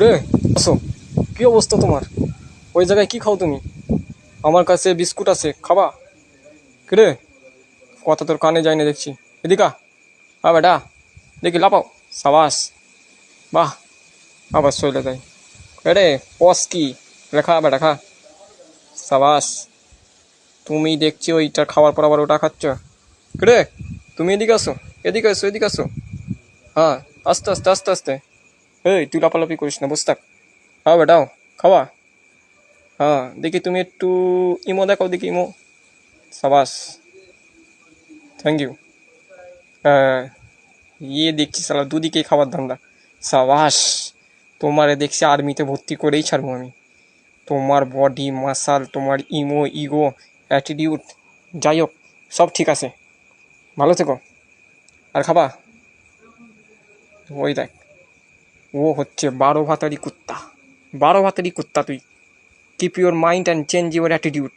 রে আসো, কি অবস্থা তোমার? ওই জায়গায় কি খাও তুমি? আমার কাছে বিস্কুট আছে, খাবা? রে কথা তোর কানে যায় না দেখছি। এদিকা বেটা, দেখি লাপাও। সাবাস, বাহ, আবার শৈলে দেয়। এরে পস কি রেখা বেটা, খা। সাবাস, তুমি দেখছি ওইটা খাওয়ার পর আবার ওটা খাচ্ছ। রে তুমি এদিকে আসো, এদিকে আসো, এদিকে আসো। হ্যাঁ, আস্তে আস্তে আস্তে আস্তে। এই তুই লাপালাপি করিস না, বসে থাক। হ্যাঁ বেটাও, খাওয়া। হ্যাঁ দেখি তুমি একটু ইমো দেখাও, দেখি ইমো। সাবাস, থ্যাংক ইউ। হ্যাঁ, ইয়ে দেখছি সালা দুদিকেই খাবার ধান্দা। সাবাস, তোমারে দেখছি আর্মিতে ভর্তি করেই ছাড়বো আমি। তোমার বডি মাসাল, তোমার ইমো, ইগো, অ্যাটিটিউড, যাই হোক সব ঠিক আছে। ভালো থেকো। আর খাবা? ওই দেখ, ও হচ্ছে 12 ভাতারি কুত্তা। 12 ভাতারি কুত্তা তুই। Keep your mind and change your attitude.